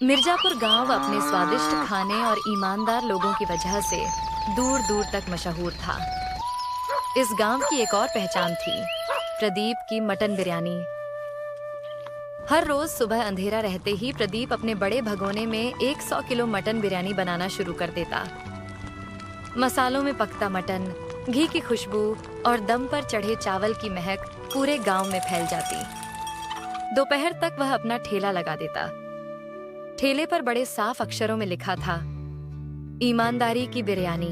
मिर्जापुर गांव अपने स्वादिष्ट खाने और ईमानदार लोगों की वजह से दूर दूर तक मशहूर था। इस गांव की एक और पहचान थी, प्रदीप की मटन बिरयानी। हर रोज सुबह अंधेरा रहते ही प्रदीप अपने बड़े भगोने में 100 किलो मटन बिरयानी बनाना शुरू कर देता। मसालों में पकता मटन, घी की खुशबू और दम पर चढ़े चावल की महक पूरे गांव में फैल जाती। दोपहर तक वह अपना ठेला लगा देता। ठेले पर बड़े साफ अक्षरों में लिखा था, ईमानदारी की बिरयानी।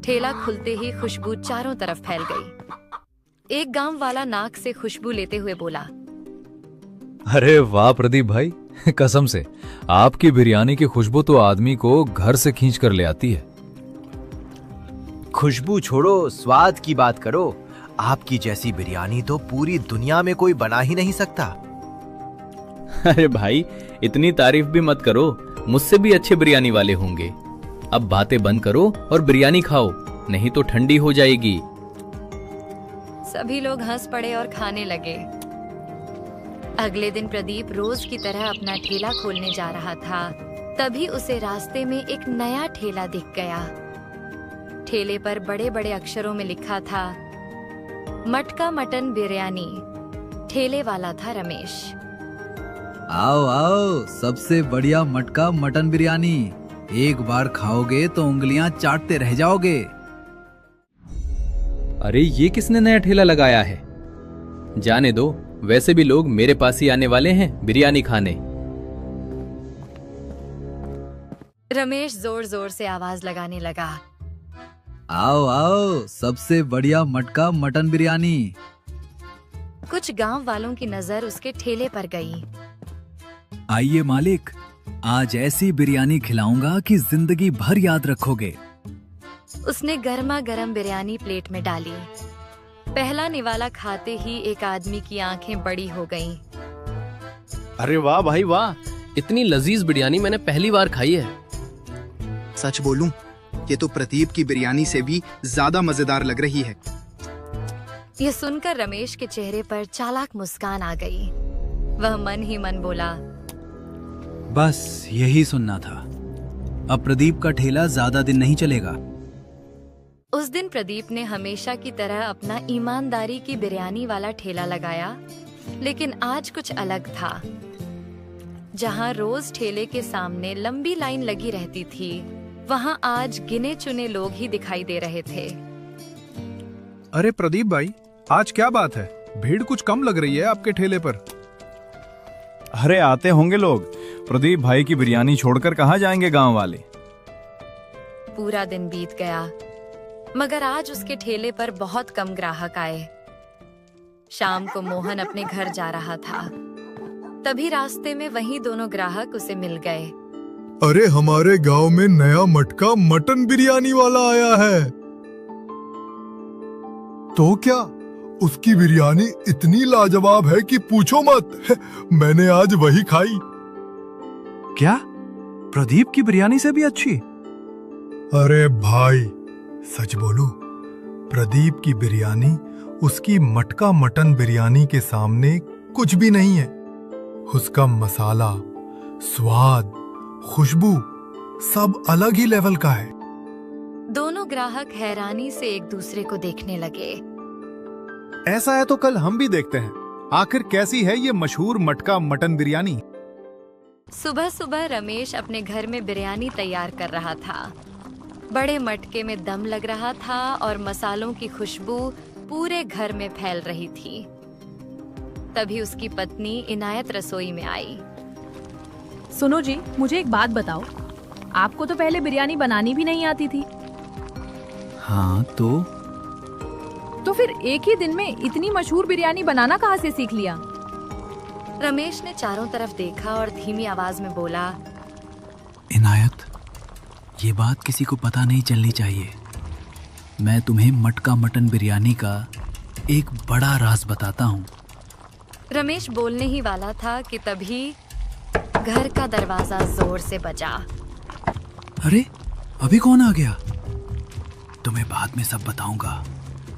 ठेला खुलते ही खुशबू चारों तरफ फैल गई। एक गांव वाला नाक से खुशबू लेते हुए बोला, अरे वाह प्रदीप भाई, कसम से आपकी बिरयानी की खुशबू तो आदमी को घर से खींच कर ले आती है। खुशबू छोड़ो, स्वाद की बात करो। आपकी जैसी बिरयानी तो पूरी दुनिया में कोई बना ही नहीं सकता। अरे भाई, इतनी तारीफ भी मत करो, मुझसे भी अच्छे बिरयानी वाले होंगे। अब बातें बंद करो और बिरयानी खाओ, नहीं तो ठंडी हो जाएगी। सभी लोग हंस पड़े और खाने लगे। अगले दिन प्रदीप रोज की तरह अपना ठेला खोलने जा रहा था। तभी उसे रास्ते में एक नया ठेला दिख गया। ठेले पर बड़े बड़े अक्षरों में लिखा था, मटका मटन बिरयानी। ठेले वाला था रमेश। आओ आओ, सबसे बढ़िया मटका मटन बिरयानी। एक बार खाओगे तो उंगलियां चाटते रह जाओगे। अरे ये किसने नया ठेला लगाया है? जाने दो, वैसे भी लोग मेरे पास ही आने वाले हैं बिरयानी खाने। रमेश जोर जोर से आवाज लगाने लगा, आओ आओ, सबसे बढ़िया मटका मटन बिरयानी। कुछ गांव वालों की नजर उसके ठेले पर गई। आइए मालिक, आज ऐसी बिरयानी खिलाऊंगा कि जिंदगी भर याद रखोगे। उसने गर्मा गर्म बिरयानी प्लेट में डाली। पहला निवाला खाते ही एक आदमी की आंखें बड़ी हो गईं। अरे वाह भाई वाह, इतनी लजीज बिरयानी मैंने पहली बार खाई है। सच बोलूं, ये तो प्रदीप की बिरयानी से भी ज्यादा मजेदार लग रही है। यह सुनकर रमेश के चेहरे पर चालाक मुस्कान आ गई। वह मन ही मन बोला, बस यही सुनना था। अब प्रदीप का ठेला ज्यादा दिन नहीं चलेगा। उस दिन प्रदीप ने हमेशा की तरह अपना ईमानदारी की बिरयानी वाला ठेला लगाया, लेकिन आज कुछ अलग था। जहां रोज ठेले के सामने लंबी लाइन लगी रहती थी, वहां आज गिने चुने लोग ही दिखाई दे रहे थे। अरे प्रदीप भाई, आज क्या बात है? भीड़ कुछ कम लग रही है आपके ठेले पर। अरे आते होंगे लोग, प्रदीप भाई की बिरयानी छोड़कर कहाँ जाएंगे गांव वाले। पूरा दिन बीत गया, मगर आज उसके ठेले पर बहुत कम ग्राहक आए। शाम को मोहन अपने घर जा रहा था। तभी रास्ते में वही दोनों ग्राहक उसे मिल गए। अरे हमारे गांव में नया मटका मटन बिरयानी वाला आया है। तो क्या उसकी बिरयानी इतनी लाजवाब है कि पूछो मत। मैंने आज वही खाई। क्या प्रदीप की बिरयानी से भी अच्छी? अरे भाई, सच बोलूं, प्रदीप की बिरयानी उसकी मटका मटन बिरयानी के सामने कुछ भी नहीं है। उसका मसाला, स्वाद, खुशबू सब अलग ही लेवल का है। दोनों ग्राहक हैरानी से एक दूसरे को देखने लगे। ऐसा है तो कल हम भी देखते हैं, आखिर कैसी है ये मशहूर मटका मटन बिरयानी। सुबह सुबह रमेश अपने घर में बिरयानी तैयार कर रहा था। बड़े मटके में दम लग रहा था और मसालों की खुशबू पूरे घर में फैल रही थी। तभी उसकी पत्नी इनायत रसोई में आई। सुनो जी, मुझे एक बात बताओ, आपको तो पहले बिरयानी बनानी भी नहीं आती थी। हाँ तो फिर एक ही दिन में इतनी मशहूर बिरयानी बनाना कहाँ से सीख लिया? रमेश ने चारों तरफ देखा और धीमी आवाज में बोला, इनायत, ये बात किसी को पता नहीं चलनी चाहिए। मैं तुम्हें मटका मटन बिरयानी का एक बड़ा राज बताता हूँ। रमेश बोलने ही वाला था कि तभी घर का दरवाजा जोर से बजा। अरे अभी कौन आ गया? तुम्हें बाद में सब बताऊंगा,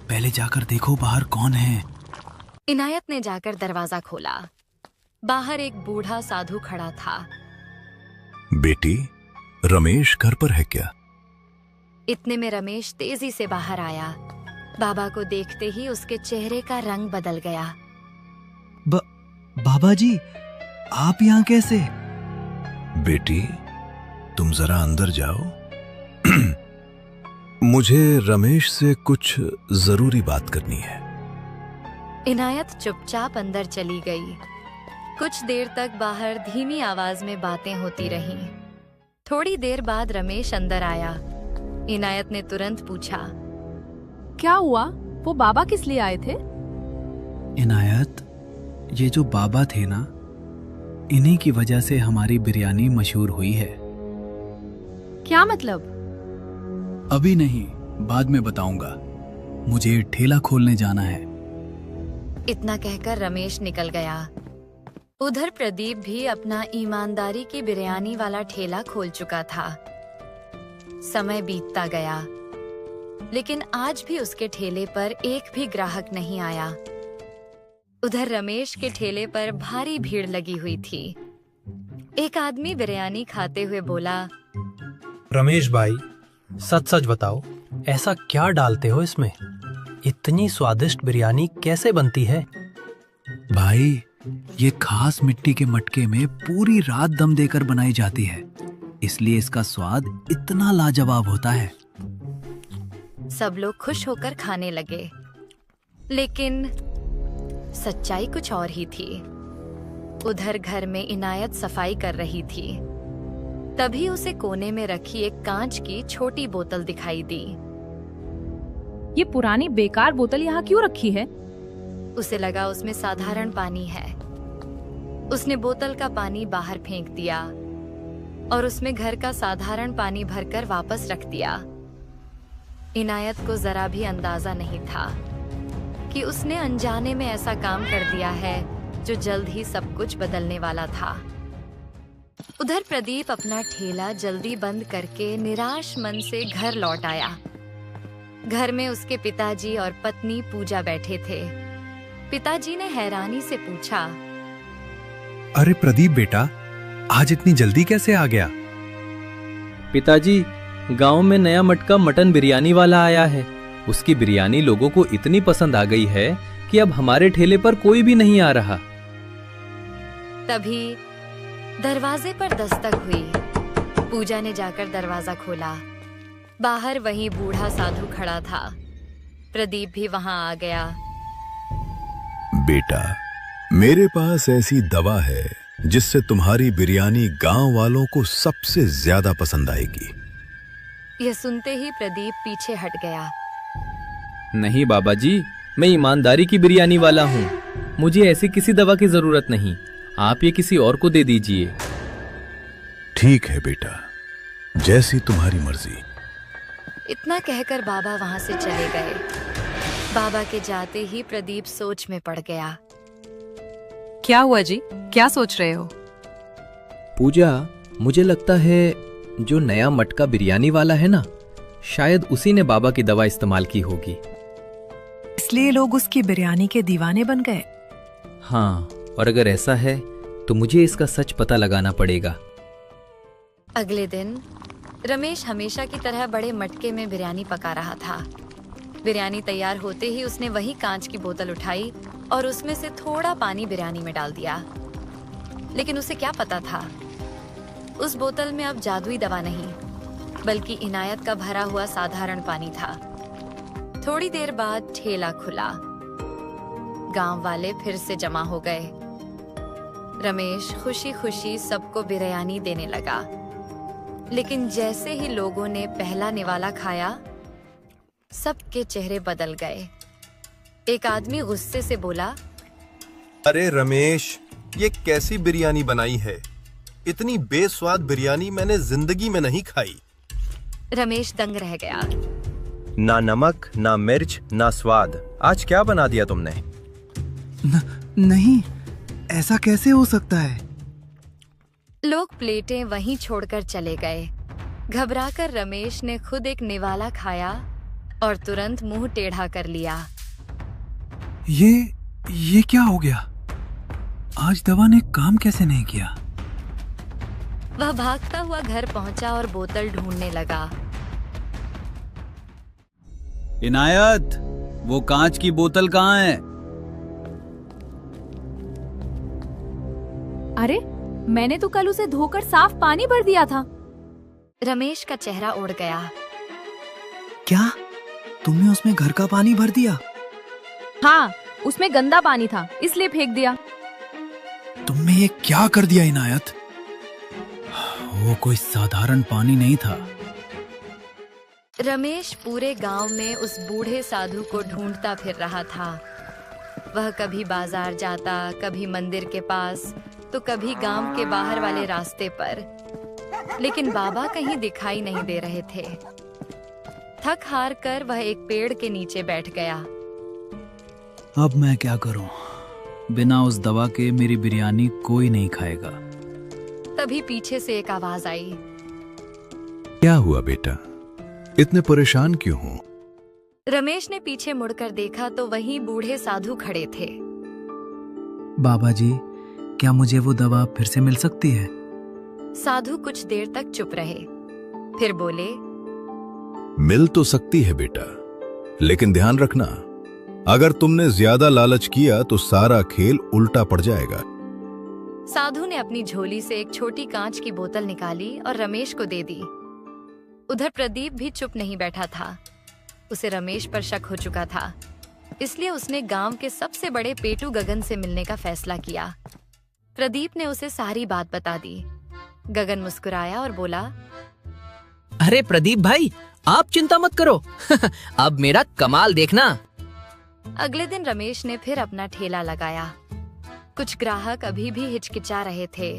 पहले जाकर देखो बाहर कौन है। इनायत ने जाकर दरवाजा खोला। बाहर एक बूढ़ा साधु खड़ा था। बेटी, रमेश घर पर है क्या? इतने में रमेश तेजी से बाहर आया। बाबा को देखते ही उसके चेहरे का रंग बदल गया। बाबा जी, आप यहाँ कैसे? बेटी, तुम जरा अंदर जाओ। मुझे रमेश से कुछ जरूरी बात करनी है। इनायत चुपचाप अंदर चली गई। कुछ देर तक बाहर धीमी आवाज में बातें होती रहीं। थोड़ी देर बाद रमेश अंदर आया। इनायत ने तुरंत पूछा, क्या हुआ? वो बाबा किस लिए आए थे? इनायत, ये जो बाबा थे ना, इन्हीं की वजह से हमारी बिरयानी मशहूर हुई है। क्या मतलब? अभी नहीं, बाद में बताऊंगा। मुझे ठेला खोलने जाना है। इतना कहकर रमेश निकल गया। उधर प्रदीप भी अपना ईमानदारी की बिरयानी वाला ठेला खोल चुका था। समय बीतता गया, लेकिन आज भी उसके ठेले पर एक भी ग्राहक नहीं आया। उधर रमेश के ठेले पर भारी भीड़ लगी हुई थी। एक आदमी बिरयानी खाते हुए बोला, रमेश भाई, सच सच बताओ, ऐसा क्या डालते हो इसमें? इतनी स्वादिष्ट बिरयानी कैसे बनती है? भाई, ये खास मिट्टी के मटके में पूरी रात दम देकर बनाई जाती है, इसलिए इसका स्वाद इतना लाजवाब होता है। सब लोग खुश होकर खाने लगे, लेकिन सच्चाई कुछ और ही थी। उधर घर में इनायत सफाई कर रही थी। तभी उसे कोने में रखी एक कांच की छोटी बोतल दिखाई दी। ये पुरानी बेकार बोतल यहाँ क्यों रखी है? उसे लगा उसमें साधारण पानी है। उसने बोतल का पानी बाहर फेंक दिया और उसमें घर का साधारण पानी भरकर वापस रख दिया। इनायत को जरा भी अंदाजा नहीं था कि उसने अनजाने में ऐसा काम कर दिया है जो जल्द ही सब कुछ बदलने वाला था। उधर प्रदीप अपना ठेला जल्दी बंद करके निराश मन से घर लौट आया। घर में उसके पिताजी और पत्नी पूजा बैठे थे। पिताजी ने हैरानी से पूछा, अरे प्रदीप बेटा, आज इतनी जल्दी कैसे आ गया? पिताजी, गांव में नया मटका मटन बिरयानी वाला आया है। उसकी बिरयानी लोगों को इतनी पसंद आ गई है कि अब हमारे ठेले पर कोई भी नहीं आ रहा। तभी दरवाजे पर दस्तक हुई। पूजा ने जाकर दरवाजा खोला। बाहर वही बूढ़ा साधु खड़ा था। प्रदीप भी वहां आ गया। बेटा, मेरे पास ऐसी दवा है जिससे तुम्हारी बिरयानी गांव वालों को सबसे ज्यादा पसंद आएगी। यह सुनते ही प्रदीप पीछे हट गया। नहीं बाबा जी, मैं ईमानदारी की बिरयानी वाला हूँ। मुझे ऐसी किसी दवा की जरूरत नहीं। आप ये किसी और को दे दीजिए। ठीक है बेटा, जैसी तुम्हारी मर्जी। इतना कहकर बाबा वहां से चले गए। बाबा के जाते ही प्रदीप सोच में पड़ गया। क्या हुआ जी? क्या सोच रहे हो? पूजा, मुझे लगता है जो नया मटका बिरयानी वाला है ना, शायद उसी ने बाबा की दवा इस्तेमाल की होगी। इसलिए लोग उसकी बिरयानी के दीवाने बन गए। हाँ, और अगर ऐसा है तो मुझे इसका सच पता लगाना पड़ेगा। अगले दिन रमेश हमेशा की तरह बड़े मटके में बिरयानी पका रहा था। बिरयानी तैयार होते ही उसने वही कांच की बोतल उठाई और उसमें से थोड़ा पानी बिरयानी में डाल दिया। लेकिन उसे क्या पता था, उस बोतल में अब जादुई दवा नहीं, बल्कि इनायत का भरा हुआ साधारण पानी था। थोड़ी देर बाद ठेला खुला। गांव वाले फिर से जमा हो गए। रमेश खुशी खुशी सबको बिरयानी देने लगा। लेकिन जैसे ही लोगों ने पहला निवाला खाया, सबके चेहरे बदल गए। एक आदमी गुस्से से बोला, अरे रमेश, ये कैसी बिरयानी बनाई है? इतनी बेस्वाद बिरयानी मैंने जिंदगी में नहीं खाई। रमेश दंग रह गया। ना नमक, ना मिर्च, ना स्वाद। आज क्या बना दिया तुमने? नहीं, ऐसा कैसे हो सकता है? लोग प्लेटें वहीं छोड़कर चले गए। घबराकर रमेश ने खुद एक निवाला खाया और तुरंत मुंह टेढ़ा कर लिया। ये क्या हो गया? आज दवा ने काम कैसे नहीं किया? वह भागता हुआ घर पहुंचा और बोतल ढूंढने लगा। इनायत, वो कांच की बोतल कहाँ है? अरे, मैंने तो कल उसे धोकर साफ पानी भर दिया था। रमेश का चेहरा उड़ गया। क्या तुमने उसमें घर का पानी भर दिया? हाँ, उसमें गंदा पानी था, इसलिए फेंक दिया। तुमने ये क्या कर दिया इनायत? वो कोई साधारण पानी नहीं था। रमेश पूरे गांव में उस बूढ़े साधु को ढूंढता फिर रहा था। वह कभी बाजार जाता, कभी मंदिर के पास, तो कभी गांव के बाहर वाले रास्ते पर, लेकिन बाबा कहीं दिखाई नहीं दे रहे थे। थक हार कर वह एक पेड़ के नीचे बैठ गया। अब मैं क्या करूं? बिना उस दवा के मेरी बिरयानी कोई नहीं खाएगा। तभी पीछे से एक आवाज आई। क्या हुआ बेटा, इतने परेशान क्यों हो? रमेश ने पीछे मुड़कर देखा तो वहीं बूढ़े साधु खड़े थे। बाबा जी, क्या मुझे वो दवा फिर से मिल सकती है? साधु कुछ देर तक चुप रहे, फिर बोले, मिल तो सकती है बेटा, लेकिन ध्यान रखना, अगर तुमने ज्यादा लालच किया तो सारा खेल उल्टा पड़ जाएगा। साधु ने अपनी झोली से एक छोटी कांच की बोतल निकाली और रमेश को दे दी। उधर प्रदीप भी चुप नहीं बैठा था। उसे रमेश पर शक हो चुका था, इसलिए उसने गांव के सबसे बड़े पेटू गगन से मिलने का फैसला किया। प्रदीप ने उसे सारी बात बता दी। गगन मुस्कुराया और बोला, अरे प्रदीप भाई, आप चिंता मत करो। अब मेरा कमाल देखना। अगले दिन रमेश ने फिर अपना ठेला लगाया। कुछ ग्राहक अभी भी हिचकिचा रहे थे,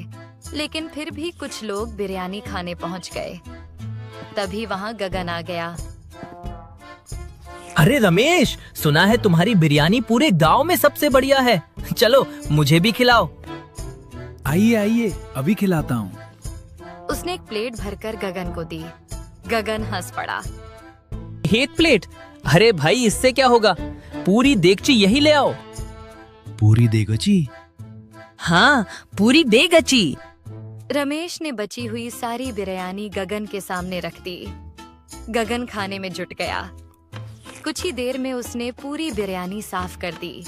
लेकिन फिर भी कुछ लोग बिरयानी खाने पहुंच गए। तभी वहां गगन आ गया। अरे रमेश, सुना है तुम्हारी बिरयानी पूरे गांव में सबसे बढ़िया है। चलो मुझे भी खिलाओ। आइए आइए, अभी खिलाता हूँ। उसने एक प्लेट भरकर गगन को दी। गगन हंस पड़ा। एक प्लेट? अरे भाई, इससे क्या होगा, पूरी देगची यही ले आओ। पूरी देगची? हाँ, पूरी देगची। रमेश ने बची हुई सारी बिरयानी गगन के सामने रख दी। गगन खाने में जुट गया। कुछ ही देर में उसने पूरी बिरयानी साफ कर दी।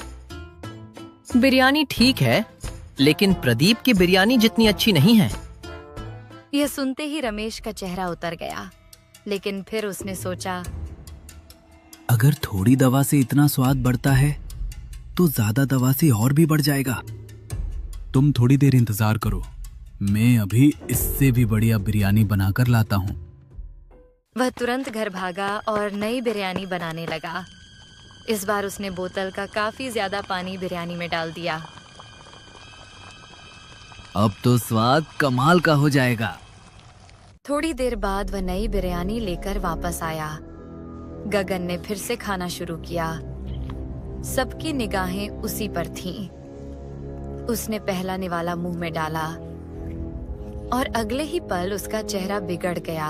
बिरयानी ठीक है, लेकिन प्रदीप की बिरयानी जितनी अच्छी नहीं है। यह सुनते ही रमेश का चेहरा उतर गया, लेकिन फिर उसने सोचा, अगर थोड़ी दवा से इतना स्वाद बढ़ता है तो ज्यादा दवा से और भी बढ़ जाएगा। तुम थोड़ी देर इंतजार करो, मैं अभी इससे भी बढ़िया बिरयानी बनाकर लाता हूँ। वह तुरंत घर भागा और नई बिरयानी बनाने लगा। इस बार उसने बोतल का काफी ज्यादा पानी बिरयानी में डाल दिया। अब तो स्वाद कमाल का हो जाएगा। थोड़ी देर बाद वह नई बिरयानी लेकर वापस आया। गगन ने फिर से खाना शुरू किया। सबकी निगाहें उसी पर थीं। उसने पहला निवाला मुंह में डाला और अगले ही पल उसका चेहरा बिगड़ गया।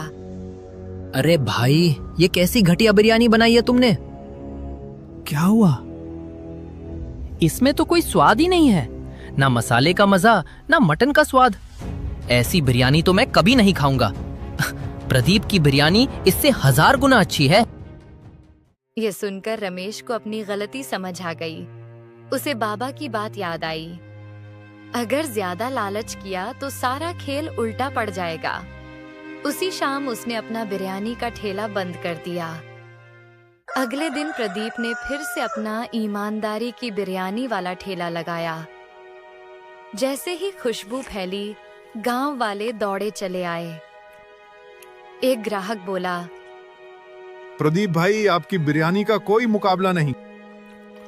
अरे भाई, ये कैसी घटिया बिरयानी बनाई है तुमने? क्या हुआ? इसमें तो कोई स्वाद ही नहीं है, ना मसाले का मजा, ना मटन का स्वाद। ऐसी बिरयानी तो मैं कभी नहीं खाऊंगा। प्रदीप की बिरयानी इससे 1000 गुना अच्छी है। ये सुनकर रमेश को अपनी गलती समझ आ गई। उसे बाबा की बात याद आई। अगर ज्यादा लालच किया तो सारा खेल उल्टा पड़ जाएगा। उसी शाम उसने अपना बिरयानी का ठेला बंद कर दिया। अगले दिन प्रदीप ने फिर से अपना ईमानदारी की बिरयानी वाला ठेला लगाया। जैसे ही खुशबू फैली, गांव वाले दौड़े चले आए। एक ग्राहक बोला, प्रदीप भाई, आपकी बिरयानी का कोई मुकाबला नहीं।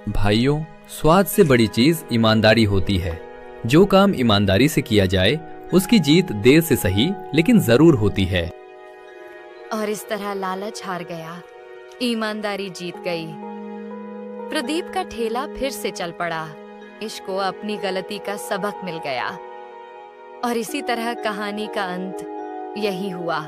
भाइयों, स्वाद से बड़ी चीज ईमानदारी होती है। जो काम ईमानदारी से किया जाए उसकी जीत देर से सही लेकिन जरूर होती है। और इस तरह लालच हार गया, ईमानदारी जीत गई। प्रदीप का ठेला फिर से चल पड़ा। इसको अपनी गलती का सबक मिल गया और इसी तरह कहानी का अंत यही हुआ।